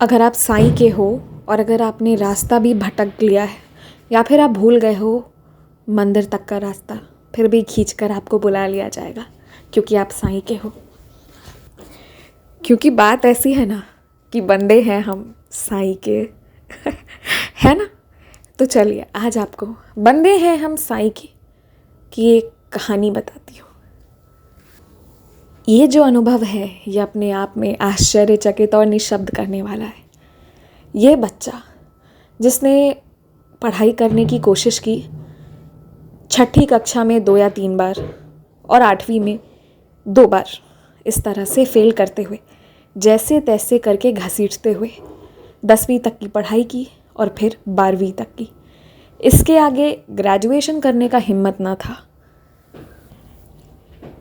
अगर आप साईं के हो और अगर आपने रास्ता भी भटक लिया है या फिर आप भूल गए हो मंदिर तक का रास्ता, फिर भी खींचकर आपको बुला लिया जाएगा क्योंकि आप साईं के हो। क्योंकि बात ऐसी है ना कि बंदे हैं हम साईं के है ना। तो चलिए आज आपको बंदे हैं हम साईं के की एक कहानी बताती हूँ। ये जो अनुभव है ये अपने आप में आश्चर्यचकित और निशब्द करने वाला है। ये बच्चा जिसने पढ़ाई करने की कोशिश की 6ठी कक्षा में 2 या 3 बार और 8वीं में 2 बार, इस तरह से फेल करते हुए जैसे तैसे करके घसीटते हुए 10वीं तक की पढ़ाई की और फिर 12वीं तक की। इसके आगे ग्रेजुएशन करने का हिम्मत ना था।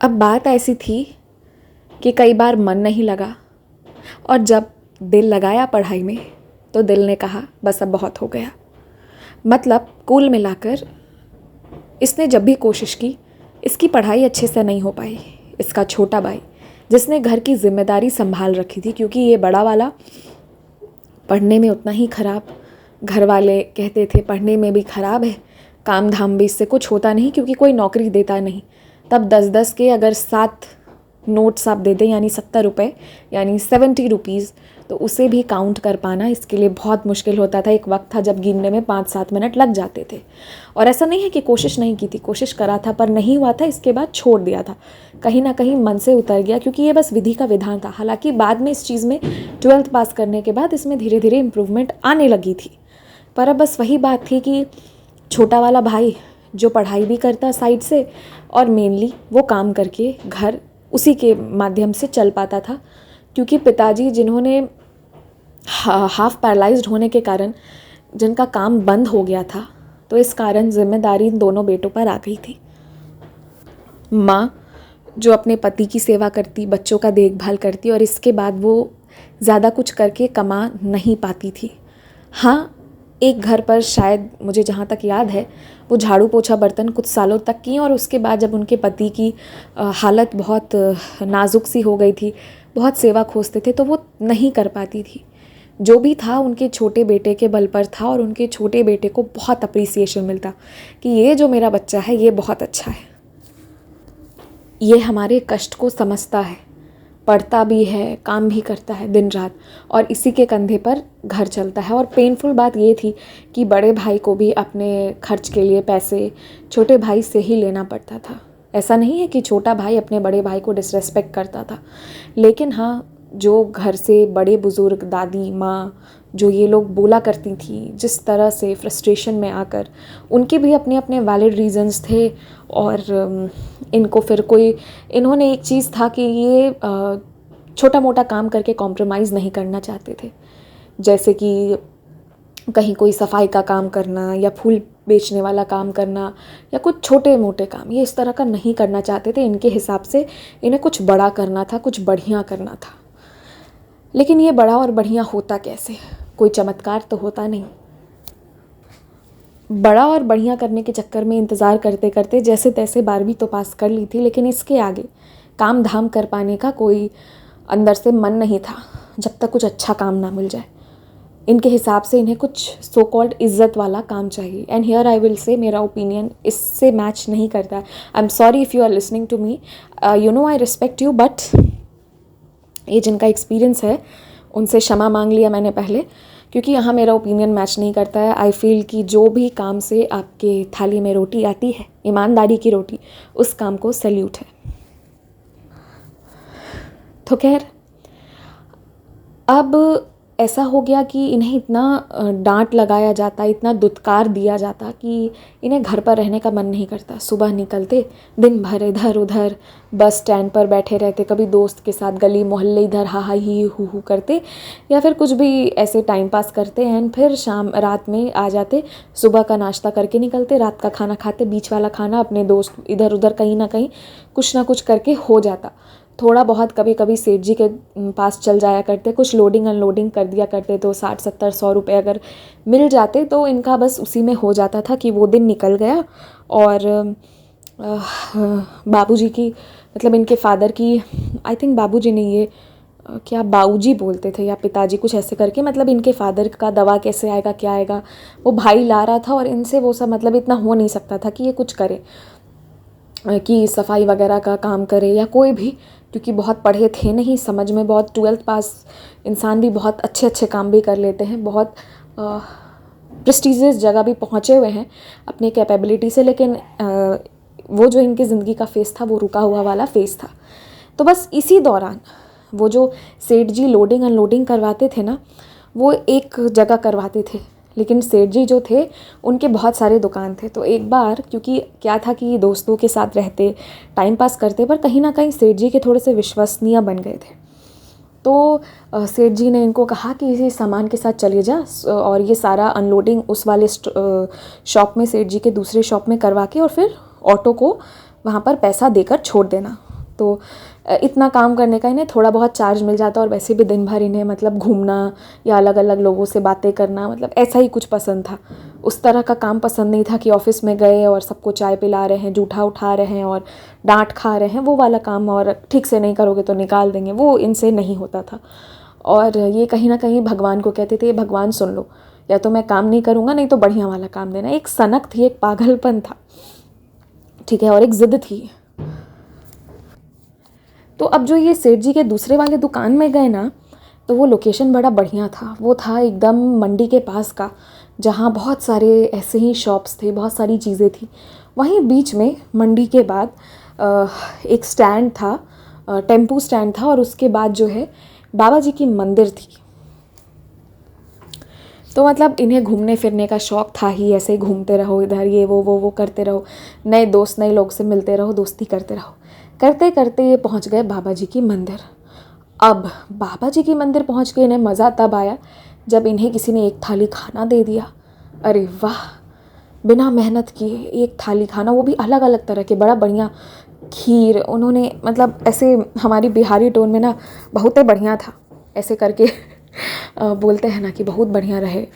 अब बात ऐसी थी कि कई बार मन नहीं लगा और जब दिल लगाया पढ़ाई में तो दिल ने कहा बस अब बहुत हो गया। मतलब कुल मिलाकर इसने जब भी कोशिश की इसकी पढ़ाई अच्छे से नहीं हो पाई। इसका छोटा भाई जिसने घर की जिम्मेदारी संभाल रखी थी, क्योंकि ये बड़ा वाला पढ़ने में उतना ही खराब, घर वाले कहते थे पढ़ने में भी खराब है, काम धाम भी इससे कुछ होता नहीं क्योंकि कोई नौकरी देता नहीं। तब 10-10 के अगर 7 नोट्स आप दे दें यानी 70 रुपये यानी 70 रुपीज़, तो उसे भी काउंट कर पाना इसके लिए बहुत मुश्किल होता था। एक वक्त था जब गिनने में 5-7 मिनट लग जाते थे। और ऐसा नहीं है कि कोशिश नहीं की थी, कोशिश करा था पर नहीं हुआ था, इसके बाद छोड़ दिया था। कहीं ना कहीं मन से उतर गया क्योंकि ये बस विधि का विधान था। हालांकि बाद में इस चीज़ में 12th पास करने के बाद इसमें धीरे धीरे इम्प्रूवमेंट आने लगी थी। पर अब बस वही बात थी कि छोटा वाला भाई जो पढ़ाई भी करता साइड से और मेनली वो काम करके घर उसी के माध्यम से चल पाता था, क्योंकि पिताजी जिन्होंने हाफ पैरालाइज्ड होने के कारण जिनका काम बंद हो गया था, तो इस कारण जिम्मेदारी इन दोनों बेटों पर आ गई थी। माँ जो अपने पति की सेवा करती, बच्चों का देखभाल करती और इसके बाद वो ज़्यादा कुछ करके कमा नहीं पाती थी। हाँ, एक घर पर शायद मुझे जहाँ तक याद है वो झाड़ू पोछा बर्तन कुछ सालों तक की, और उसके बाद जब उनके पति की हालत बहुत नाजुक सी हो गई थी, बहुत सेवा खोजते थे, तो वो नहीं कर पाती थी। जो भी था उनके छोटे बेटे के बल पर था और उनके छोटे बेटे को बहुत अप्रिसिएशन मिलता कि ये जो मेरा बच्चा है ये बहुत अच्छा है, ये हमारे कष्ट को समझता है, पढ़ता भी है, काम भी करता है दिन रात, और इसी के कंधे पर घर चलता है। और पेनफुल बात ये थी कि बड़े भाई को भी अपने खर्च के लिए पैसे छोटे भाई से ही लेना पड़ता था। ऐसा नहीं है कि छोटा भाई अपने बड़े भाई को डिसरेस्पेक्ट करता था, लेकिन हाँ, जो घर से बड़े बुज़ुर्ग, दादी माँ, जो ये लोग बोला करती थी जिस तरह से फ्रस्ट्रेशन में आकर, उनके भी अपने अपने वैलिड रीजंस थे। और इनको फिर कोई, इन्होंने एक चीज़ था कि ये छोटा मोटा काम करके कॉम्प्रोमाइज़ नहीं करना चाहते थे, जैसे कि कहीं कोई सफाई का काम करना या फूल बेचने वाला काम करना या कुछ छोटे मोटे काम, ये इस तरह का नहीं करना चाहते थे। इनके हिसाब से इन्हें कुछ बड़ा करना था, कुछ बढ़िया करना था। लेकिन ये बड़ा और बढ़िया होता कैसे? कोई चमत्कार तो होता नहीं। बड़ा और बढ़िया करने के चक्कर में इंतज़ार करते करते जैसे तैसे 12वीं तो पास कर ली थी, लेकिन इसके आगे काम धाम कर पाने का कोई अंदर से मन नहीं था जब तक कुछ अच्छा काम ना मिल जाए। इनके हिसाब से इन्हें कुछ सो कॉल्ड इज़्ज़त वाला काम चाहिए। And here I will say मेरा ओपिनियन इससे मैच नहीं करता है। I am sorry if you are listening to me, you know I respect you, but ये जिनका एक्सपीरियंस है उनसे क्षमा मांग लिया मैंने पहले, क्योंकि यहाँ मेरा ओपिनियन मैच नहीं करता है। आई फील कि जो भी काम से आपके थाली में रोटी आती है, ईमानदारी की रोटी, उस काम को सैल्यूट है। तो खैर, अब ऐसा हो गया कि इन्हें इतना डांट लगाया जाता, इतना दुत्कार दिया जाता कि इन्हें घर पर रहने का मन नहीं करता। सुबह निकलते, दिन भर इधर उधर बस स्टैंड पर बैठे रहते, कभी दोस्त के साथ गली मोहल्ले इधर हा हा ही हू करते या फिर कुछ भी ऐसे टाइम पास करते। एंड फिर शाम रात में आ जाते, सुबह का नाश्ता करके निकलते, रात का खाना खाते, बीच वाला खाना अपने दोस्त इधर उधर कहीं ना कहीं कुछ ना कुछ करके हो जाता। थोड़ा बहुत कभी कभी सेठ जी के पास चल जाया करते, कुछ लोडिंग अनलोडिंग कर दिया करते, तो 60-70-100 रुपये अगर मिल जाते तो इनका बस उसी में हो जाता था कि वो दिन निकल गया। और बाबूजी की, मतलब इनके फादर की, आई थिंक बाबूजी ने ये क्या बाऊजी बोलते थे या पिताजी कुछ ऐसे करके, मतलब इनके फादर का दवा कैसे आएगा क्या आएगा वो भाई ला रहा था, और इनसे वो सब मतलब इतना हो नहीं सकता था कि ये कुछ करे, कि सफाई वगैरह का काम करे या कोई भी, क्योंकि बहुत पढ़े थे नहीं, समझ में बहुत, 12th पास इंसान भी बहुत अच्छे अच्छे काम भी कर लेते हैं, बहुत प्रेस्टीजियस जगह भी पहुँचे हुए हैं अपनी कैपेबिलिटी से, लेकिन वो जो इनकी ज़िंदगी का फेज़ था वो रुका हुआ वाला फेज़ था। तो बस इसी दौरान वो जो सेठ जी लोडिंग अनलोडिंग करवाते थे ना, वो एक जगह करवाते थे, लेकिन सेठ जी जो थे उनके बहुत सारे दुकान थे। तो एक बार, क्योंकि क्या था कि दोस्तों के साथ रहते, टाइम पास करते, पर कहीं ना कहीं सेठ जी के थोड़े से विश्वसनीय बन गए थे। तो सेठ जी ने इनको कहा कि इसी सामान के साथ चले जा, और ये सारा अनलोडिंग उस वाले शॉप में, सेठ जी के दूसरे शॉप में करवा के, और फिर ऑटो को वहाँ पर पैसा देकर छोड़ देना। तो इतना काम करने का इन्हें थोड़ा बहुत चार्ज मिल जाता, और वैसे भी दिन भर इन्हें मतलब घूमना या अलग अलग लोगों से बातें करना, मतलब ऐसा ही कुछ पसंद था। उस तरह का काम पसंद नहीं था कि ऑफिस में गए और सबको चाय पिला रहे हैं, जूठा उठा रहे हैं और डांट खा रहे हैं, वो वाला काम, और ठीक से नहीं करोगे तो निकाल देंगे, वो इनसे नहीं होता था। और ये कहीं ना कहीं भगवान को कहते थे, भगवान सुन लो, या तो मैं काम नहीं करूँगा, नहीं तो बढ़िया वाला काम देना। एक सनक थी, एक पागलपन था, ठीक है, और एक ज़िद थी। तो अब जो ये सेठ जी के दूसरे वाले दुकान में गए ना, तो वो लोकेशन बड़ा बढ़िया था। वो था एकदम मंडी के पास का, जहाँ बहुत सारे ऐसे ही शॉप्स थे, बहुत सारी चीज़ें थी। वहीं बीच में मंडी के बाद एक स्टैंड था, टेम्पू स्टैंड था, और उसके बाद जो है बाबा जी की मंदिर थी। तो मतलब इन्हें घूमने फिरने का शौक़ था ही, ऐसे ही घूमते रहो इधर, ये वो करते रहो, नए दोस्त नए लोग से मिलते रहो, दोस्ती करते रहो। करते करते ये पहुंच गए बाबा जी की मंदिर। अब बाबा जी की मंदिर पहुंच के इन्हें मज़ा तब आया जब इन्हें किसी ने एक थाली खाना दे दिया। अरे वाह, बिना मेहनत किए एक थाली खाना, वो भी अलग अलग तरह के, बड़ा बढ़िया खीर उन्होंने, मतलब ऐसे हमारी बिहारी टोन में ना बहुत ही बढ़िया था, ऐसे करके बोलते हैं ना कि बहुत बढ़िया रहे,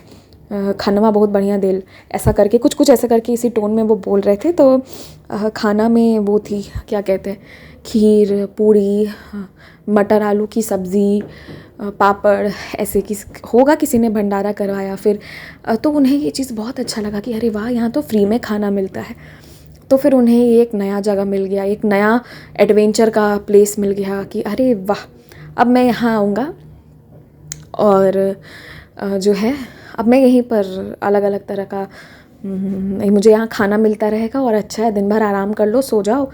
खाना बहुत बढ़िया दिल, ऐसा करके कुछ कुछ ऐसा करके इसी टोन में वो बोल रहे थे। तो खाना में वो थी, क्या कहते हैं, खीर, पूड़ी, मटर आलू की सब्ज़ी, पापड़, ऐसे होगा किसी ने भंडारा करवाया फिर। तो उन्हें ये चीज़ बहुत अच्छा लगा कि अरे वाह, यहाँ तो फ्री में खाना मिलता है। तो फिर उन्हें एक नया जगह मिल गया, एक नया एडवेंचर का प्लेस मिल गया कि अरे वाह, अब मैं यहाँ आऊँगा और जो है अब मैं यहीं पर अलग अलग तरह का मुझे यहाँ खाना मिलता रहेगा, और अच्छा है, दिन भर आराम कर लो, सो जाओ,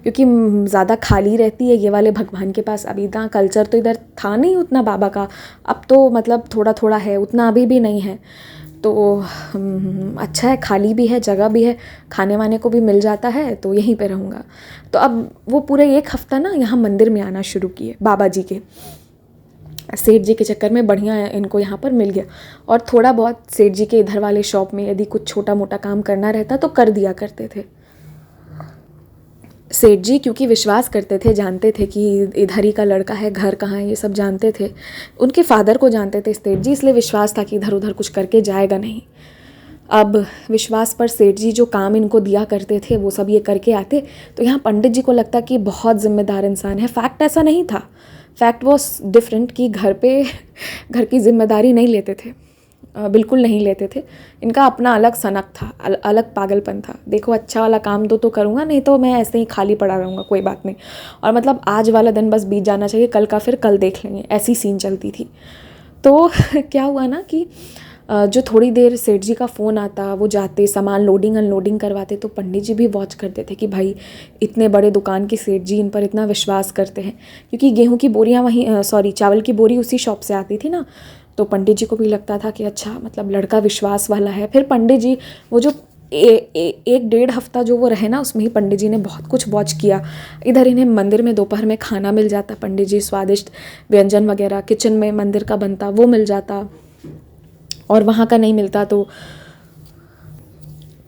क्योंकि ज़्यादा खाली रहती है ये वाले भगवान के पास। अभी इतना कल्चर तो इधर था नहीं उतना बाबा का, अब तो मतलब थोड़ा थोड़ा है, उतना अभी भी नहीं है। तो अच्छा है, खाली भी है, जगह भी है, खाने वाने को भी मिल जाता है, तो यहीं पे रहूँगा। तो अब वो पूरे एक हफ़्ता ना यहाँ मंदिर में आना शुरू किए बाबा जी के। सेठ जी के चक्कर में बढ़िया इनको यहाँ पर मिल गया, और थोड़ा बहुत सेठ जी के इधर वाले शॉप में यदि कुछ छोटा मोटा काम करना रहता तो कर दिया करते थे। सेठ जी क्योंकि विश्वास करते थे, जानते थे कि इधर ही का लड़का है, घर कहाँ है, ये सब जानते थे, उनके फादर को जानते थे सेठ जी, इसलिए विश्वास था कि इधर उधर कुछ करके जाएगा नहीं। अब विश्वास पर सेठ जी जो काम इनको दिया करते थे वो सब ये करके आते, तो यहाँ पंडित जी को लगता कि बहुत जिम्मेदार इंसान है। फैक्ट ऐसा नहीं था, फैक्ट वॉज डिफरेंट कि घर पे घर की जिम्मेदारी नहीं लेते थे, बिल्कुल नहीं लेते थे। इनका अपना अलग सनक था, अलग पागलपन था। देखो अच्छा वाला काम तो करूँगा, नहीं तो मैं ऐसे ही खाली पड़ा रहूँगा, कोई बात नहीं, और मतलब आज वाला दिन बस बीत जाना चाहिए, कल का फिर कल देख लेंगे, ऐसी सीन चलती थी। तो क्या हुआ ना कि जो थोड़ी देर सेठ जी का फ़ोन आता, वो जाते सामान लोडिंग अनलोडिंग करवाते, तो पंडित जी भी वॉच करते थे कि भाई इतने बड़े दुकान के सेठ जी इन पर इतना विश्वास करते हैं, क्योंकि गेहूं की बोरियां वहीं चावल की बोरी उसी शॉप से आती थी ना। तो पंडित जी को भी लगता था कि अच्छा, मतलब लड़का विश्वास वाला है। फिर पंडित जी वो जो एक डेढ़ हफ्ता जो वो रहे ना, उसमें ही पंडित जी ने बहुत कुछ वॉच किया। इधर इन्हें मंदिर में दोपहर में खाना मिल जाता, पंडित जी स्वादिष्ट व्यंजन वगैरह किचन में मंदिर का बनता वो मिल जाता, और वहाँ का नहीं मिलता तो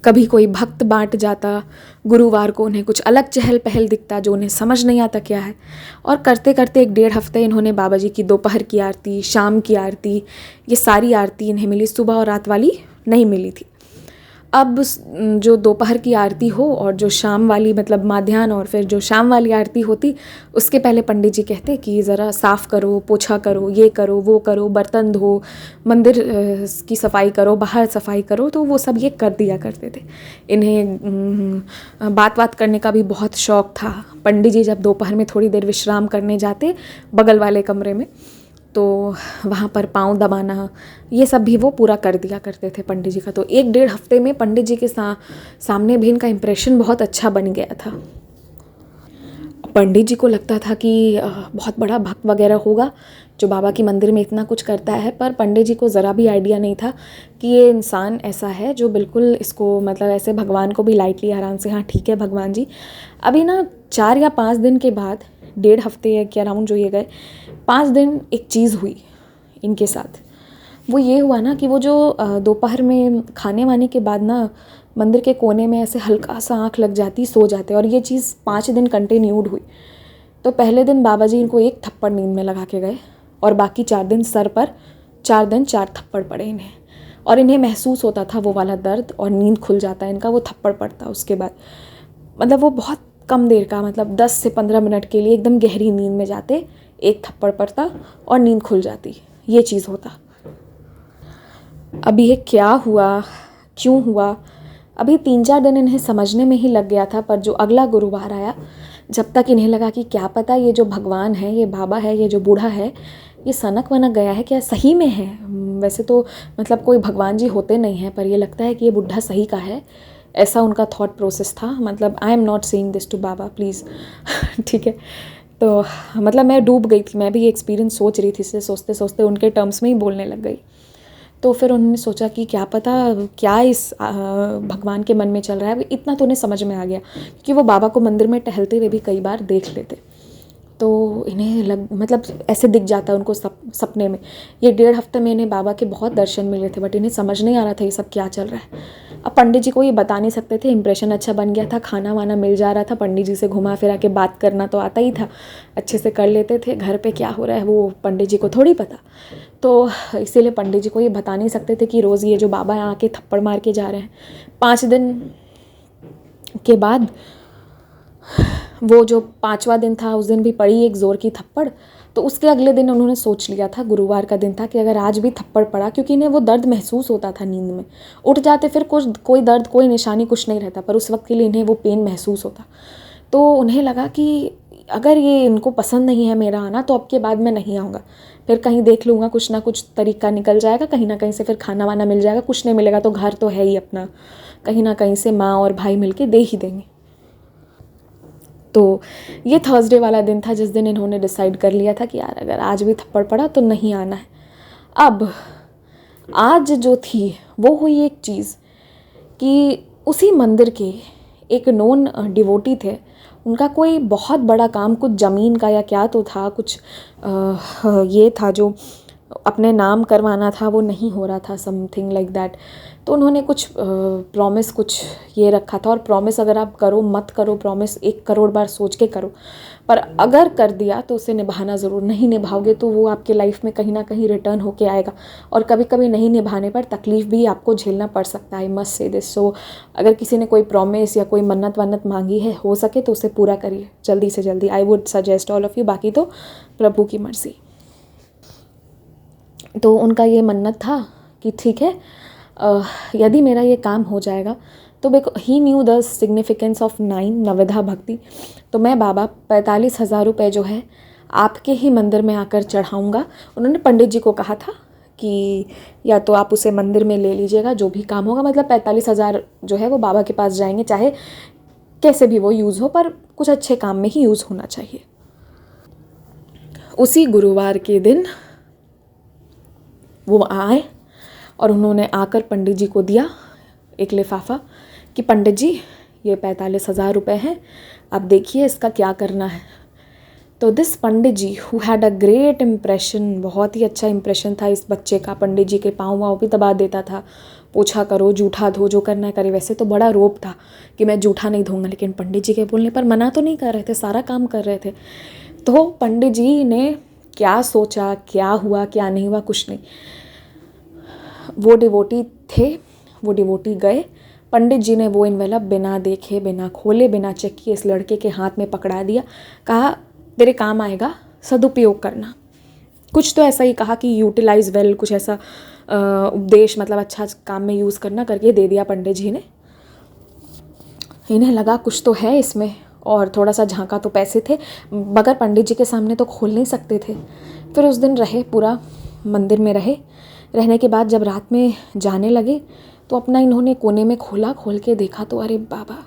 कभी कोई भक्त बांट जाता। गुरुवार को उन्हें कुछ अलग चहल पहल दिखता जो उन्हें समझ नहीं आता क्या है। और करते करते एक डेढ़ हफ्ते इन्होंने बाबा जी की दोपहर की आरती, शाम की आरती, ये सारी आरती इन्हें मिली, सुबह और रात वाली नहीं मिली थी। अब जो दोपहर की आरती हो और जो शाम वाली मतलब माध्याह्न और फिर जो शाम वाली आरती होती, उसके पहले पंडित जी कहते कि ज़रा साफ़ करो, पोछा करो, ये करो, वो करो, बर्तन धो, मंदिर की सफाई करो, बाहर सफाई करो। तो वो सब ये कर दिया करते थे। इन्हें बात बात करने का भी बहुत शौक़ था। पंडित जी जब दोपहर में थोड़ी देर विश्राम करने जाते बगल वाले कमरे में, तो वहाँ पर पाँव दबाना, ये सब भी वो पूरा कर दिया करते थे पंडित जी का। तो 1-1.5 हफ्ते में पंडित जी के सामने भी इनका इम्प्रेशन बहुत अच्छा बन गया था। पंडित जी को लगता था कि बहुत बड़ा भक्त वगैरह होगा जो बाबा की मंदिर में इतना कुछ करता है, पर पंडित जी को ज़रा भी आइडिया नहीं था कि ये इंसान ऐसा है जो बिल्कुल इसको मतलब ऐसे भगवान को भी लाइटली आराम से, हाँ ठीक है भगवान जी। अभी ना 4 या 5 दिन के बाद, 1.5 हफ्ते के अराउंड जो ये गए, 5 दिन एक चीज़ हुई इनके साथ। वो ये हुआ ना कि वो जो दोपहर में खाने वाने के बाद ना मंदिर के कोने में ऐसे हल्का सा आँख लग जाती, सो जाते, और ये चीज़ 5 दिन कंटिन्यूड हुई। तो पहले दिन बाबा जी इनको 1 थप्पड़ नींद में लगा के गए और बाकी 4 दिन सर पर 4 दिन 4 थप्पड़ पड़े इन्हें, और इन्हें महसूस होता था वो वाला दर्द, और नींद खुल जाता है इनका, वो थप्पड़ पड़ता उसके बाद। मतलब वो बहुत कम देर का, मतलब 10 से 15 मिनट के लिए एकदम गहरी नींद में जाते, 1 थप्पड़ पड़ता और नींद खुल जाती, ये चीज़ होता। अभी ये क्या हुआ, क्यों हुआ, अभी 3-4 दिन इन्हें समझने में ही लग गया था। पर जो अगला गुरुवार आया, जब तक इन्हें लगा कि क्या पता ये जो भगवान है, ये बाबा है, ये जो बूढ़ा है, ये सनक वनक गया है क्या, सही में है। वैसे तो मतलब कोई भगवान जी होते नहीं हैं, पर ये लगता है कि ये बुढ़ा सही का है, ऐसा उनका थॉट प्रोसेस था। मतलब I am not saying this to बाबा प्लीज़ ठीक है। तो मतलब मैं डूब गई थी, मैं भी ये एक्सपीरियंस सोच रही थी, इससे सोचते सोचते उनके टर्म्स में ही बोलने लग गई। तो फिर उन्होंने सोचा कि क्या पता क्या इस भगवान के मन में चल रहा है। इतना तो उन्हें समझ में आ गया क्योंकि वो बाबा को मंदिर में टहलते हुए भी कई बार देख लेते। तो इन्हें मतलब ऐसे दिख जाता है उनको सपने में। ये 1.5 हफ्ते में इन्हें बाबा के बहुत दर्शन मिले थे, बट इन्हें समझ नहीं आ रहा था ये सब क्या चल रहा है। अब पंडित जी को ये बता नहीं सकते थे, इंप्रेशन अच्छा बन गया था, खाना वाना मिल जा रहा था, पंडित जी से घुमा फिरा के बात करना तो आता ही था, अच्छे से कर लेते थे। घर पे क्या हो रहा है वो पंडित जी को थोड़ी पता, तो इसीलिए पंडित जी को ये बता नहीं सकते थे कि रोज़ ये जो बाबा यहाँ आके थप्पड़ मार के जा रहे हैं। 5 दिन के बाद वो जो 5वां दिन था, उस दिन भी पड़ी एक ज़ोर की थप्पड़। तो उसके अगले दिन उन्होंने सोच लिया था, गुरुवार का दिन था, कि अगर आज भी थप्पड़ पड़ा, क्योंकि इन्हें वो दर्द महसूस होता था नींद में, उठ जाते फिर कोई दर्द कोई निशानी कुछ नहीं रहता, पर उस वक्त के लिए इन्हें वो पेन महसूस होता। तो उन्हें लगा कि अगर ये इनको पसंद नहीं है मेरा आना, तो अब के बाद मैं नहीं आऊँगा, फिर कहीं देख लूँगा, कुछ ना कुछ तरीका निकल जाएगा, कहीं ना कहीं से फिर खाना वाना मिल जाएगा, कुछ नहीं मिलेगा तो घर तो है ही अपना, कहीं ना कहीं से माँ और भाई मिल के दे ही देंगे। तो ये थर्सडे वाला दिन था जिस दिन इन्होंने डिसाइड कर लिया था कि यार अगर आज भी थप्पड़ पड़ा तो नहीं आना है। अब आज जो थी वो हुई एक चीज़ कि उसी मंदिर के एक नोन डिवोटी थे, उनका कोई बहुत बड़ा काम, कुछ ज़मीन का या क्या तो था, कुछ ये था जो अपने नाम करवाना था, वो नहीं हो रहा था, समथिंग लाइक दैट। तो उन्होंने कुछ प्रॉमिस कुछ ये रखा था, और प्रॉमिस अगर आप करो मत करो, प्रॉमिस 1 करोड़ बार सोच के करो, पर अगर कर दिया तो उसे निभाना ज़रूर। नहीं निभाओगे तो वो आपके लाइफ में कहीं ना कहीं रिटर्न होके आएगा, और कभी कभी नहीं निभाने पर तकलीफ़ भी आपको झेलना पड़ सकता है। I must say this. सो अगर किसी ने कोई प्रॉमिस या कोई मन्नत वन्नत मांगी है, हो सके तो उसे पूरा करिए जल्दी से जल्दी। I would suggest all of you, बाकी तो प्रभु की मर्ज़ी। तो उनका ये मन्नत था कि ठीक है, यदि मेरा ये काम हो जाएगा तो ही न्यू द सिग्निफिकेंस ऑफ 9 नवधा भक्ति, तो मैं बाबा 45,000 रुपये जो है आपके ही मंदिर में आकर चढ़ाऊँगा। उन्होंने पंडित जी को कहा था कि या तो आप उसे मंदिर में ले लीजिएगा, जो भी काम होगा, मतलब 45,000 जो है वो बाबा के पास जाएंगे, चाहे कैसे भी वो यूज़ हो, पर कुछ अच्छे काम में ही यूज़ होना चाहिए। उसी गुरुवार के दिन वो आए और उन्होंने आकर पंडित जी को दिया एक लिफाफा कि पंडित जी ये 45,000 रुपये हैं, आप देखिए इसका क्या करना है। तो this Pandit ji who had a great impression, बहुत ही अच्छा इम्प्रेशन था इस बच्चे का। पंडित जी के पाँव वाँव भी दबा देता था, पोछा करो, जूठा धो, जो करना है करे। वैसे तो बड़ा रोब था कि मैं जूठा नहीं धोऊंगा, लेकिन पंडित जी के बोलने पर मना तो नहीं कर रहे थे, सारा काम कर रहे थे। तो पंडित जी ने क्या सोचा, क्या हुआ क्या नहीं हुआ, कुछ नहीं। वो डिवोटी थे, वो डिवोटी गए, पंडित जी ने वो इन्वेलप बिना देखे, बिना खोले, बिना चेक किए इस लड़के के हाथ में पकड़ा दिया। कहा तेरे काम आएगा, सदुपयोग करना। कुछ तो ऐसा ही कहा कि यूटिलाइज वेल, कुछ ऐसा उपदेश, मतलब अच्छा काम में यूज़ करना करके दे दिया पंडित जी ने। इन्हें लगा कुछ तो है इसमें, और थोड़ा सा झांका तो पैसे थे, मगर पंडित जी के सामने तो खोल नहीं सकते थे। फिर उस दिन रहे, पूरा मंदिर में रहने के बाद जब रात में जाने लगे तो अपना इन्होंने कोने में खोला। खोल के देखा तो अरे बाबा,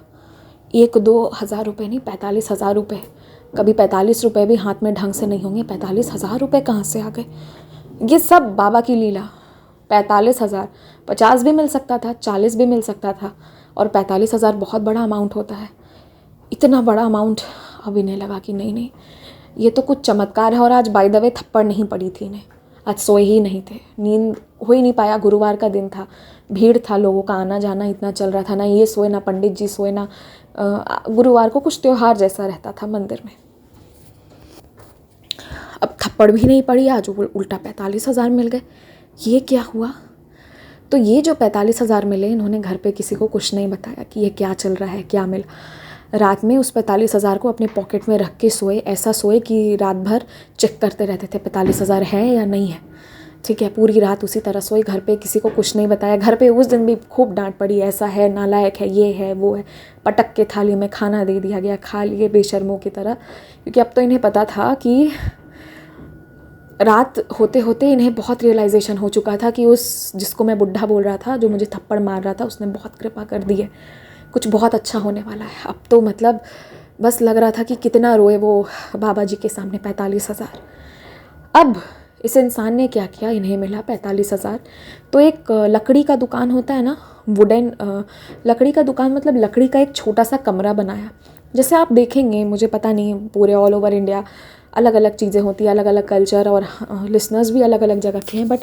1-2 हज़ार रुपये नहीं, 45,000 रुपये। कभी 45 रुपये भी हाथ में ढंग से नहीं होंगे, 45,000 रुपये कहाँ से आ गए? ये सब बाबा की लीला। 45,000, 50 भी मिल सकता था, 40 भी मिल सकता था, और 45,000 बहुत बड़ा अमाउंट होता है। इतना बड़ा अमाउंट। अब इन्हें लगा कि नहीं नहीं, ये तो कुछ चमत्कार है। और आज बाय द वे थप्पड़ नहीं पड़ी थी इन्हें, आज सोए ही नहीं थे, नींद हो ही नहीं पाया। गुरुवार का दिन था, भीड़ था, लोगों का आना जाना इतना चल रहा था, ना ये सोए, ना पंडित जी सोए, ना गुरुवार को कुछ त्यौहार जैसा रहता था मंदिर में। अब थप्पड़ भी नहीं पड़ी, आज उल्टा 45,000 मिल गए। ये क्या हुआ? तो ये जो 45,000 मिले, इन्होंने घर पे किसी को कुछ नहीं बताया कि ये क्या चल रहा है, क्या मिला। रात में उस 45,000 को अपने पॉकेट में रख के सोए। ऐसा सोए कि रात भर चेक करते रहते थे 45,000 है या नहीं है। ठीक है, पूरी रात उसी तरह सोए, घर पे किसी को कुछ नहीं बताया। घर पे उस दिन भी खूब डांट पड़ी, ऐसा है, नालायक है, ये है, वो है। पटक के थाली में खाना दे दिया गया, खा लिए बेशर्मों की तरह। क्योंकि अब तो इन्हें पता था कि रात होते होते इन्हें बहुत रियलाइजेशन हो चुका था कि उस जिसको मैं बुढ़ा बोल रहा था, जो मुझे थप्पड़ मार रहा था, उसने बहुत कृपा कर दी है, कुछ बहुत अच्छा होने वाला है। अब तो मतलब बस लग रहा था कि कितना रोए वो बाबा जी के सामने। 45,000। अब इस इंसान ने क्या किया, इन्हें मिला 45,000। तो एक लकड़ी का दुकान होता है ना, वुडन लकड़ी का दुकान, मतलब लकड़ी का एक छोटा सा कमरा बनाया। जैसे आप देखेंगे, मुझे पता नहीं, पूरे ऑल ओवर इंडिया अलग अलग चीज़ें होती हैं, अलग अलग कल्चर, और लिसनर्स भी अलग अलग जगह के हैं। बट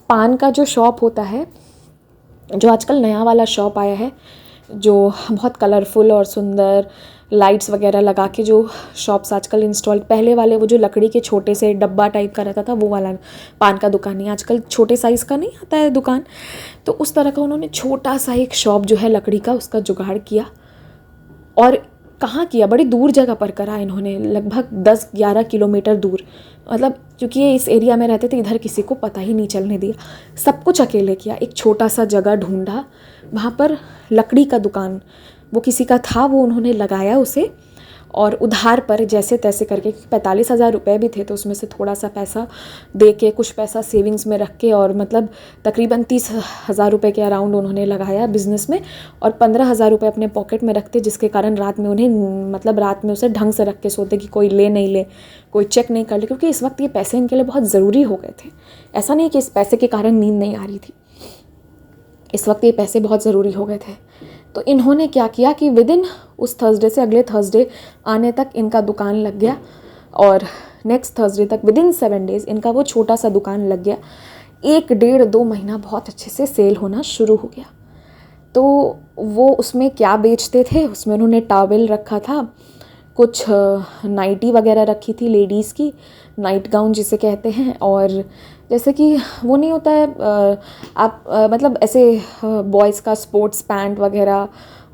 पान का जो शॉप होता है, जो आजकल नया वाला शॉप आया है, जो बहुत कलरफुल और सुंदर लाइट्स वगैरह लगा के जो शॉप्स आजकल इंस्टॉल, पहले वाले वो जो लकड़ी के छोटे से डब्बा टाइप का रहता था, वो वाला पान का दुकान नहीं, आजकल छोटे साइज़ का नहीं आता है दुकान, तो उस तरह का उन्होंने छोटा सा एक शॉप जो है लकड़ी का, उसका जुगाड़ किया। और कहाँ किया, बड़ी दूर जगह पर करा इन्होंने, लगभग 10-11 किलोमीटर दूर। मतलब क्योंकि ये इस एरिया में रहते थे, इधर किसी को पता ही नहीं चलने दिया, सब कुछ अकेले किया। एक छोटा सा जगह ढूंढा, वहाँ पर लकड़ी का दुकान वो किसी का था, वो उन्होंने लगाया उसे, और उधार पर जैसे तैसे करके, 45,000 रुपये भी थे, तो उसमें से थोड़ा सा पैसा दे के, कुछ पैसा सेविंग्स में रख के, और मतलब तकरीबन 30,000 रुपये के अराउंड उन्होंने लगाया बिज़नेस में, और 15,000 रुपये अपने पॉकेट में रखते, जिसके कारण रात में उन्हें, मतलब रात में उसे ढंग से रख के सोते कि कोई ले नहीं ले, कोई चेक नहीं कर ले, क्योंकि इस वक्त ये पैसे इनके लिए बहुत ज़रूरी हो गए थे। ऐसा नहीं कि इस पैसे के कारण नींद नहीं आ रही थी, इस वक्त ये पैसे बहुत ज़रूरी हो गए थे। तो इन्होंने क्या किया कि विदिन उस थर्सडे से अगले थर्सडे आने तक इनका दुकान लग गया, और नेक्स्ट थर्सडे तक विदिन 7 डेज़ इनका वो छोटा सा दुकान लग गया। 1-1.5-2 महीना बहुत अच्छे से सेल होना शुरू हो गया। तो वो उसमें क्या बेचते थे, उसमें उन्होंने टॉवेल रखा था, कुछ नाइटी वगैरह रखी थी, लेडीज़ की नाइट गाउन जिसे कहते हैं, और जैसे कि वो नहीं होता है आप मतलब ऐसे बॉयज़ का स्पोर्ट्स पैंट वगैरह,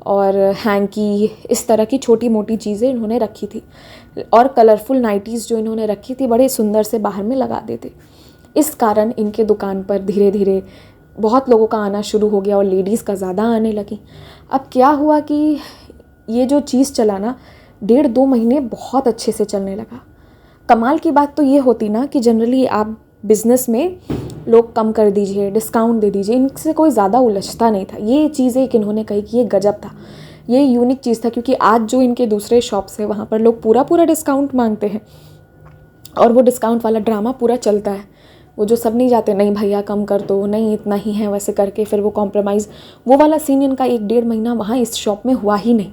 और हैंकी, इस तरह की छोटी मोटी चीज़ें इन्होंने रखी थी, और कलरफुल नाइटीज़ जो इन्होंने रखी थी, बड़े सुंदर से बाहर में लगा देते। इस कारण इनके दुकान पर धीरे धीरे बहुत लोगों का आना शुरू हो गया, और लेडीज़ का ज़्यादा आने लगी। अब क्या हुआ कि ये जो चीज़ चला ना, 1.5-2 महीने बहुत अच्छे से चलने लगा। कमाल की बात तो ये होती ना कि जनरली आप बिज़नेस में लोग कम कर दीजिए, डिस्काउंट दे दीजिए, इनसे कोई ज़्यादा उलझता नहीं था। ये चीज़ एक इन्होंने कही कि ये गजब था, ये यूनिक चीज़ था, क्योंकि आज जो इनके दूसरे शॉप्स है वहाँ पर लोग पूरा पूरा डिस्काउंट मांगते हैं, और वो डिस्काउंट वाला ड्रामा पूरा चलता है। वो जो सब नहीं जाते, नहीं भैया कम कर दो, नहीं इतना ही है, वैसे करके फिर वो कॉम्प्रोमाइज़, वो वाला सीन इनका 1-1.5 महीना वहाँ इस शॉप में हुआ ही नहीं।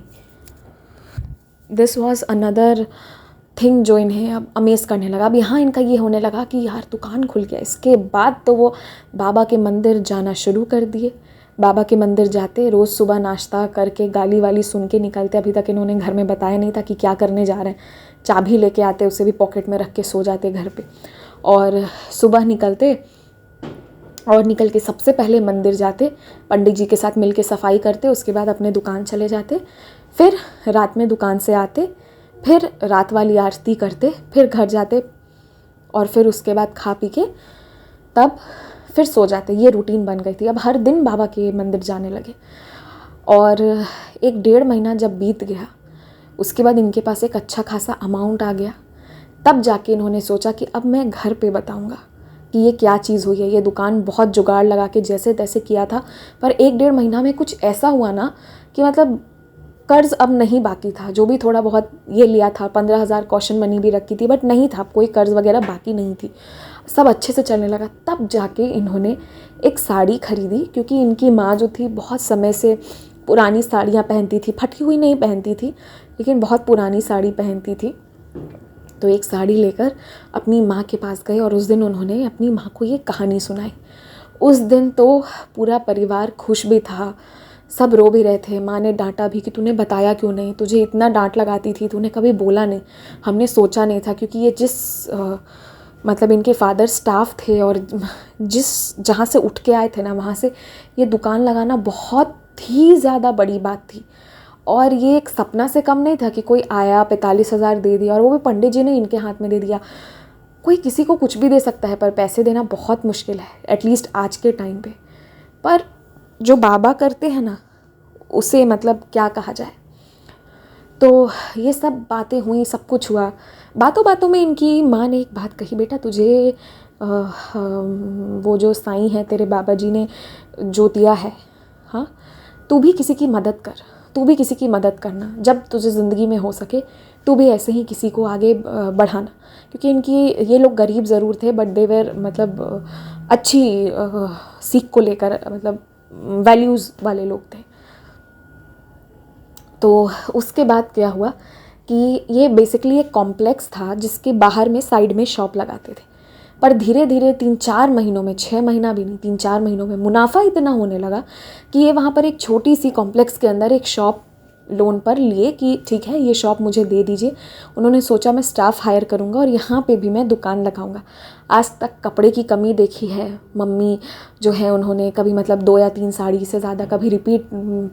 दिस वॉज अनदर थिंग जो इन्हें अब अमेज़ करने लगा। अब यहाँ इनका ये होने लगा कि यार दुकान खुल गया। इसके बाद तो वो बाबा के मंदिर जाना शुरू कर दिए। बाबा के मंदिर जाते, रोज़ सुबह नाश्ता करके गाली वाली सुन के निकलते। अभी तक इन्होंने घर में बताया नहीं था कि क्या करने जा रहे हैं। चाबी लेके आते, उसे भी पॉकेट में रख के सो जाते घर पे, और सुबह निकलते और निकल के सबसे पहले मंदिर जाते, पंडित जी के साथ मिल के सफाई करते, उसके बाद अपने दुकान चले जाते, फिर रात में दुकान से आते, फिर रात वाली आरती करते, फिर घर जाते और फिर उसके बाद खा पी के तब फिर सो जाते। ये रूटीन बन गई थी। अब हर दिन बाबा के मंदिर जाने लगे और 1-1.5 महीना जब बीत गया, उसके बाद इनके पास एक अच्छा खासा अमाउंट आ गया। तब जाके इन्होंने सोचा कि अब मैं घर पे बताऊंगा कि ये क्या चीज़ हुई है। ये दुकान बहुत जुगाड़ लगा के जैसे तैसे किया था, पर 1-1.5 महीना में कुछ ऐसा हुआ ना कि मतलब कर्ज़ अब नहीं बाकी था। जो भी थोड़ा बहुत ये लिया था, 15,000 कॉशन मनी भी रखी थी, बट नहीं था, कोई कर्ज़ वगैरह बाकी नहीं थी, सब अच्छे से चलने लगा। तब जाके इन्होंने एक साड़ी खरीदी, क्योंकि इनकी माँ जो थी बहुत समय से पुरानी साड़ियाँ पहनती थी, फटी हुई नहीं पहनती थी, लेकिन बहुत पुरानी साड़ी पहनती थी। तो एक साड़ी लेकर अपनी माँ के पास गए और उस दिन उन्होंने अपनी माँ को ये कहानी सुनाई। उस दिन तो पूरा परिवार खुश भी था, सब रो भी रहे थे। माँ ने डांटा भी कि तूने बताया क्यों नहीं, तुझे इतना डांट लगाती थी, तूने कभी बोला नहीं, हमने सोचा नहीं था। क्योंकि ये जिस मतलब इनके फादर स्टाफ थे और जहाँ से उठ के आए थे ना, वहाँ से ये दुकान लगाना बहुत ही ज़्यादा बड़ी बात थी। और ये एक सपना से कम नहीं था कि कोई आया 45,000 दे दिया, और वो भी पंडित जी ने इनके हाथ में दे दिया। कोई किसी को कुछ भी दे सकता है, पर पैसे देना बहुत मुश्किल है, एटलीस्ट आज के टाइम पे। पर जो बाबा करते हैं ना, उसे मतलब क्या कहा जाए। तो ये सब बातें हुई, सब कुछ हुआ। बातों बातों में इनकी माँ ने एक बात कही, बेटा तुझे वो जो साईं है तेरे बाबा जी ने जो दिया है, हाँ, तू भी किसी की मदद कर, तू भी किसी की मदद करना। जब तुझे ज़िंदगी में हो सके तू भी ऐसे ही किसी को आगे बढ़ाना। क्योंकि इनकी ये लोग गरीब ज़रूर थे, बट देवर मतलब अच्छी सीख को लेकर मतलब वैल्यूज़ वाले लोग थे। तो उसके बाद क्या हुआ कि ये बेसिकली एक कॉम्प्लेक्स था जिसके बाहर में साइड में शॉप लगाते थे। पर धीरे धीरे 3-4 महीनों में, 6 महीना भी नहीं, 3-4 महीनों में मुनाफा इतना होने लगा कि ये वहाँ पर एक छोटी सी कॉम्प्लेक्स के अंदर एक शॉप लोन पर लिए कि ठीक है ये शॉप मुझे दे दीजिए। उन्होंने सोचा मैं स्टाफ हायर करूँगा और यहाँ पे भी मैं दुकान लगाऊँगा। आज तक कपड़े की कमी देखी है मम्मी जो है, उन्होंने कभी मतलब 2 या 3 साड़ी से ज़्यादा कभी रिपीट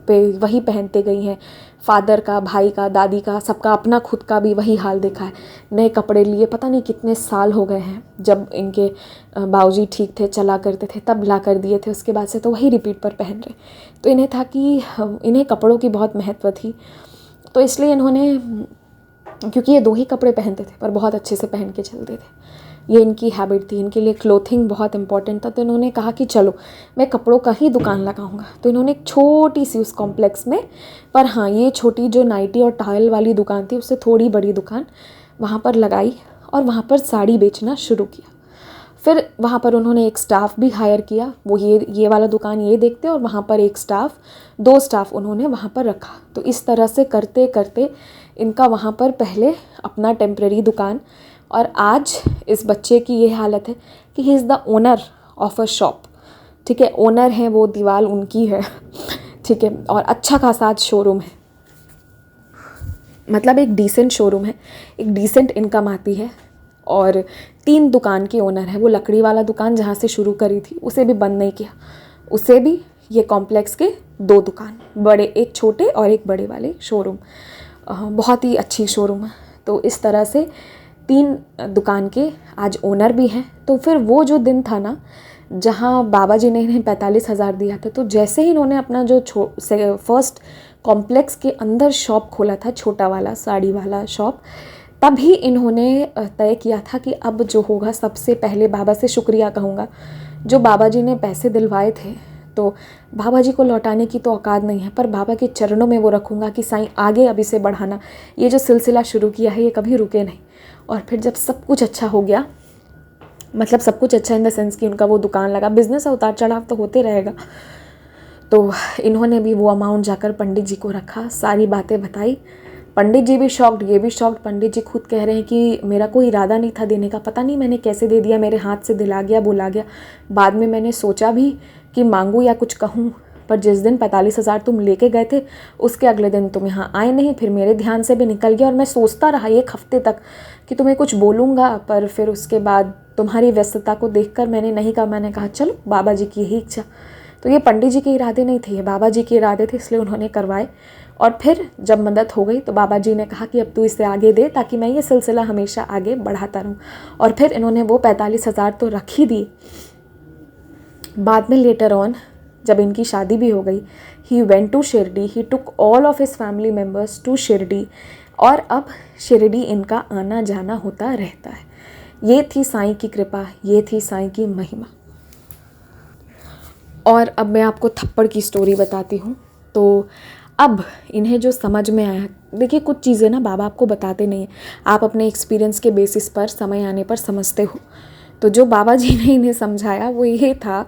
पे वही पहनते गई हैं। फादर का, भाई का, दादी का, सबका अपना खुद का भी वही हाल देखा है। नए कपड़े लिए पता नहीं कितने साल हो गए हैं। जब इनके बाबूजी ठीक थे, चला करते थे, तब ला कर दिए थे, उसके बाद से तो वही रिपीट पर पहन रहे। तो इन्हें था कि इन्हें कपड़ों की बहुत महत्व थी, तो इसलिए इन्होंने, क्योंकि ये 2 ही कपड़े पहनते थे पर बहुत अच्छे से पहन के चलते थे, ये इनकी हैबिट थी, इनके लिए क्लोथिंग बहुत इंपॉर्टेंट था। तो इन्होंने कहा कि चलो मैं कपड़ों का ही दुकान लगाऊंगा। तो इन्होंने एक छोटी सी उस कॉम्प्लेक्स में, पर हाँ ये छोटी जो नाइटी और टावल वाली दुकान थी उससे थोड़ी बड़ी दुकान वहाँ पर लगाई और वहाँ पर साड़ी बेचना शुरू किया। फिर वहाँ पर उन्होंने एक स्टाफ भी हायर किया, वो ये वाला दुकान ये देखते, और वहाँ पर एक स्टाफ, 2 स्टाफ उन्होंने वहाँ पर रखा। तो इस तरह से करते करते इनका वहाँ पर पहले अपना टेम्प्रेरी दुकान, और आज इस बच्चे की ये हालत है कि he is the owner of a shop. ठीक है, ओनर है वो, दीवार उनकी है। ठीक है, और अच्छा खासा आज शोरूम है, मतलब एक डिसेंट शोरूम है, एक डिसेंट इनकम आती है। और 3 दुकान के ओनर है। वो लकड़ी वाला दुकान जहाँ से शुरू करी थी उसे भी बंद नहीं किया, उसे भी ये कॉम्प्लेक्स के 2 दुकान, बड़े, एक छोटे और एक बड़े वाले शोरूम, बहुत ही अच्छी शोरूम है। तो इस तरह से 3 दुकान के आज ओनर भी हैं। तो फिर वो जो दिन था ना जहाँ बाबा जी ने इन्हें 45,000 दिया था, तो जैसे ही इन्होंने अपना जो फर्स्ट कॉम्प्लेक्स के अंदर शॉप खोला था, छोटा वाला साड़ी वाला शॉप, तभी इन्होंने तय किया था कि अब जो होगा सबसे पहले बाबा से शुक्रिया कहूँगा। जो बाबा जी ने पैसे दिलवाए थे तो बाबा जी को लौटाने की तो औकात नहीं है, पर बाबा के चरणों में वो रखूँगा कि साईं आगे अब इसे बढ़ाना, ये जो सिलसिला शुरू किया है ये कभी रुके नहीं। और फिर जब सब कुछ अच्छा हो गया, मतलब सब कुछ अच्छा इन द सेंस कि उनका वो दुकान लगा, बिज़नेस है, उतार चढ़ाव तो होते रहेगा, तो इन्होंने भी वो अमाउंट जाकर पंडित जी को रखा, सारी बातें बताई। पंडित जी भी शॉक्ड, ये भी शॉक्ड। पंडित जी खुद कह रहे हैं कि मेरा कोई इरादा नहीं था देने का, पता नहीं मैंने कैसे दे दिया, मेरे हाथ से दिला गया, बुला गया। बाद में मैंने सोचा भी कि मांगूँ या कुछ कहूँ, पर जिस दिन 45,000 तुम लेके गए थे उसके अगले दिन तुम यहाँ आए नहीं, फिर मेरे ध्यान से भी निकल गया और मैं सोचता रहा 1 हफ्ते तक कि तुम्हें कुछ बोलूँगा, पर फिर उसके बाद तुम्हारी व्यस्तता को देखकर मैंने नहीं कहा। मैंने कहा चलो बाबा जी की यही इच्छा। तो ये पंडित जी के इरादे नहीं थे, ये बाबा जी के इरादे थे, इसलिए उन्होंने करवाए। और फिर जब मदद हो गई तो बाबा जी ने कहा कि अब तू इसे आगे दे ताकि मैं ये सिलसिला हमेशा आगे बढ़ाता रहूं। और फिर इन्होंने वो 45,000 तो रख ही दिए। बाद में लेटर ऑन जब इनकी शादी भी हो गई, he went to Shirdi, he took all of his family members to Shirdi, और अब शिरडी इनका आना जाना होता रहता है। ये थी साईं की कृपा, ये थी साईं की महिमा। और अब मैं आपको थप्पड़ की स्टोरी बताती हूँ। तो अब इन्हें जो समझ में आया, देखिए कुछ चीज़ें ना बाबा आपको बताते नहीं हैं, आप अपने एक्सपीरियंस के बेसिस पर समय आने पर समझते हो। तो जो बाबा जी ने इन्हें समझाया वो ये था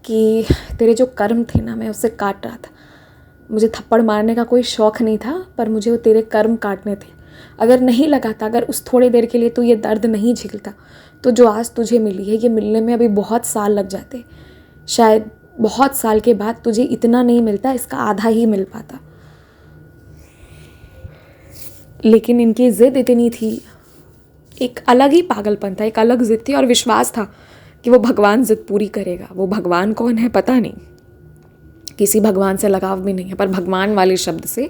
कि तेरे जो कर्म थे ना, मैं उससे काट रहा था। मुझे थप्पड़ मारने का कोई शौक़ नहीं था, पर मुझे वो तेरे कर्म काटने थे। अगर नहीं लगाता, अगर उस थोड़ी देर के लिए तू ये दर्द नहीं झेलता, तो जो आज तुझे मिली है, ये मिलने में अभी बहुत साल लग जाते। शायद बहुत साल के बाद तुझे इतना नहीं मिलता, इसका आधा ही मिल पाता। लेकिन इनकी ज़िद इतनी थी, एक अलग ही पागलपन था, एक अलग ज़िद थी और विश्वास था कि वो भगवान ज़िद पूरी करेगा। वो भगवान कौन है पता नहीं, किसी भगवान से लगाव भी नहीं है, पर भगवान वाले शब्द से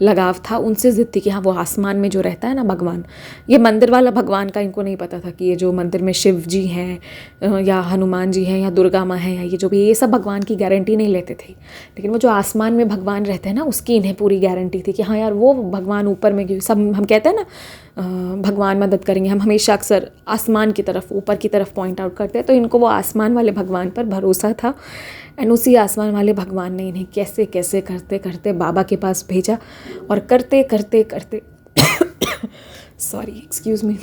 लगाव था, उनसे ज़िद थी कि हाँ वो आसमान में जो रहता है ना भगवान। ये मंदिर वाला भगवान का इनको नहीं पता था कि ये जो मंदिर में शिव जी हैं या हनुमान जी हैं या दुर्गा माँ हैं या ये जो भी, ये सब भगवान की गारंटी नहीं लेते थे। लेकिन वो जो आसमान में भगवान रहते हैं ना, उसकी इन्हें पूरी गारंटी थी कि हाँ यार वो भगवान ऊपर में, सब हम कहते हैं ना भगवान मदद करेंगे, हम हमेशा अक्सर आसमान की तरफ, ऊपर की तरफ पॉइंट आउट करते हैं। तो इनको वो आसमान वाले भगवान पर भरोसा था। एंड उसी आसमान वाले भगवान ने इन्हें कैसे कैसे करते करते बाबा के पास भेजा, और करते करते करते सॉरी एक्सक्यूज़ मी,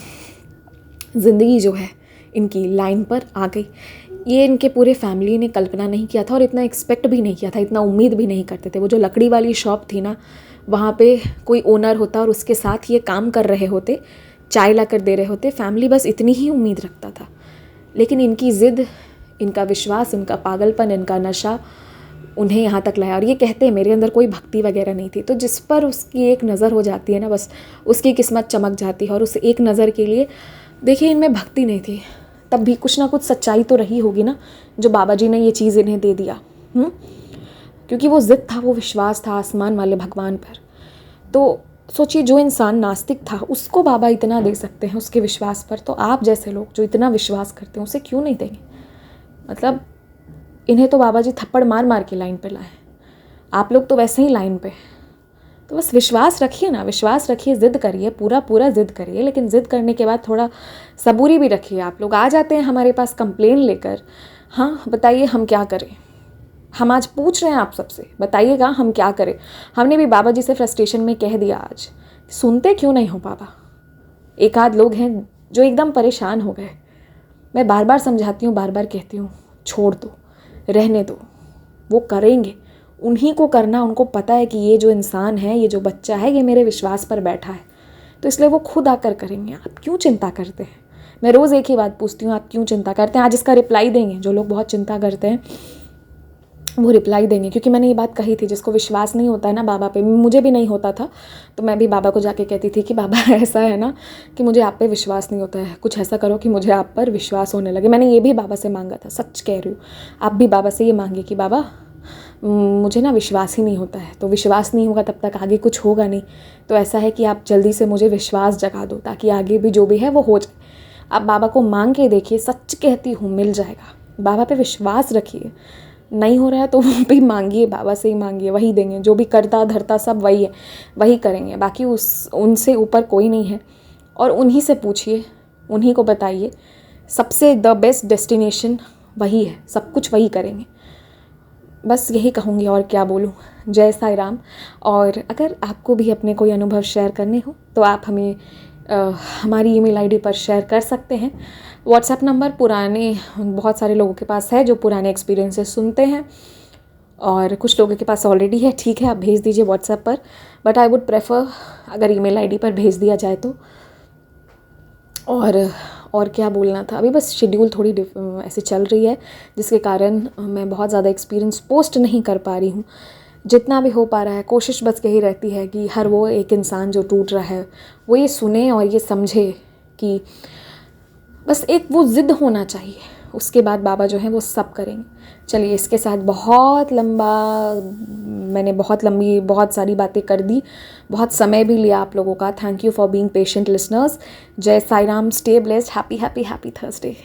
ज़िंदगी जो है इनकी लाइन पर आ गई। ये इनके पूरे फैमिली ने कल्पना नहीं किया था और इतना एक्सपेक्ट भी नहीं किया था, इतना उम्मीद भी नहीं करते थे। वो जो लकड़ी वाली शॉप थी ना, वहाँ पे कोई ओनर होता और उसके साथ ये काम कर रहे होते, चाय ला कर दे रहे होते, फैमिली बस इतनी ही उम्मीद रखता था। लेकिन इनकी ज़िद, इनका विश्वास, इनका पागलपन, इनका नशा उन्हें यहाँ तक लाया। और ये कहते हैं मेरे अंदर कोई भक्ति वगैरह नहीं थी, तो जिस पर उसकी एक नज़र हो जाती है ना, बस उसकी किस्मत चमक जाती है। और उस एक नज़र के लिए, देखिए इनमें भक्ति नहीं थी, तब भी कुछ ना कुछ सच्चाई तो रही होगी ना, जो बाबा जी ने ये चीज़ इन्हें दे दिया। क्योंकि वो ज़िद था, वो विश्वास था आसमान वाले भगवान पर। तो सोचिए, जो इंसान नास्तिक था उसको बाबा इतना दे सकते हैं उसके विश्वास पर, तो आप जैसे लोग जो इतना विश्वास करते हैं उसे क्यों नहीं देंगे। मतलब इन्हें तो बाबा जी थप्पड़ मार मार के लाइन पे लाए, आप लोग तो वैसे ही लाइन पे। तो बस विश्वास रखिए ना, विश्वास रखिए, ज़िद करिए, पूरा पूरा ज़िद करिए, लेकिन ज़िद करने के बाद थोड़ा सबूरी भी रखिए। आप लोग आ जाते हैं हमारे पास कंप्लेन लेकर, हाँ बताइए हम क्या करें। हम आज पूछ रहे हैं आप सबसे, बताइएगा हम क्या करें। हमने भी बाबा जी से फ्रस्ट्रेशन में कह दिया आज, सुनते क्यों नहीं हो बाबा। एक आध लोग हैं जो एकदम परेशान हो गए। मैं बार बार समझाती हूँ, बार बार कहती हूँ, छोड़ दो, रहने दो, वो करेंगे, उन्हीं को करना। उनको पता है कि ये जो इंसान है, ये जो बच्चा है, ये मेरे विश्वास पर बैठा है, तो इसलिए वो खुद आकर करेंगे। आप क्यों चिंता करते हैं। मैं रोज़ एक ही बात पूछती हूँ, आप क्यों चिंता करते हैं। आज इसका रिप्लाई देंगे, जो लोग बहुत चिंता करते हैं वो रिप्लाई देंगे, क्योंकि मैंने ये बात कही थी। जिसको विश्वास नहीं होता है ना बाबा पे, मुझे भी नहीं होता था, तो मैं भी बाबा को जाके कहती थी कि बाबा ऐसा है ना कि मुझे आप पे विश्वास नहीं होता है, कुछ ऐसा करो कि मुझे आप पर विश्वास होने लगे। मैंने ये भी बाबा से मांगा था, सच कह रही हूँ। आप भी बाबा से ये मांगे कि बाबा मुझे ना विश्वास ही नहीं होता है, तो विश्वास नहीं होगा तब तक आगे कुछ होगा नहीं। तो ऐसा है कि आप जल्दी से मुझे विश्वास जगा दो, ताकि आगे भी जो भी है वो हो जाए। आप बाबा को मांग के देखिए, सच कहती हूँ मिल जाएगा। बाबा पे विश्वास रखिए, नहीं हो रहा है तो वो भी मांगिए, बाबा से ही मांगिए, वही देंगे। जो भी करता धरता सब वही है, वही करेंगे, बाकी उनसे ऊपर कोई नहीं है। और उन्हीं से पूछिए, उन्हीं को बताइए, सबसे द बेस्ट डेस्टिनेशन वही है, सब कुछ वही करेंगे। बस यही कहूँगी, और क्या बोलूँ। जय साई राम। और अगर आपको भी अपने कोई अनुभव शेयर करने हो तो आप हमें हमारी ईमेल आईडी पर शेयर कर सकते हैं। व्हाट्सएप नंबर पुराने बहुत सारे लोगों के पास है जो पुराने एक्सपीरियंसेस सुनते हैं, और कुछ लोगों के पास ऑलरेडी है, ठीक है आप भेज दीजिए व्हाट्सएप पर, बट आई वुड प्रेफर अगर ईमेल आईडी पर भेज दिया जाए तो। और क्या बोलना था। अभी बस शेड्यूल थोड़ी ऐसे चल रही है जिसके कारण मैं बहुत ज़्यादा एक्सपीरियंस पोस्ट नहीं कर पा रही हूँ। जितना भी हो पा रहा है कोशिश बस यही रहती है कि हर वो एक इंसान जो टूट रहा है वो ये सुने और ये समझे कि बस एक वो ज़िद होना चाहिए, उसके बाद बाबा जो हैं वो सब करेंगे। चलिए, इसके साथ मैंने बहुत लंबी बहुत सारी बातें कर दी, बहुत समय भी लिया आप लोगों का। Thank you for being patient listeners. जय Sai Ram, stay blessed, happy happy happy Thursday.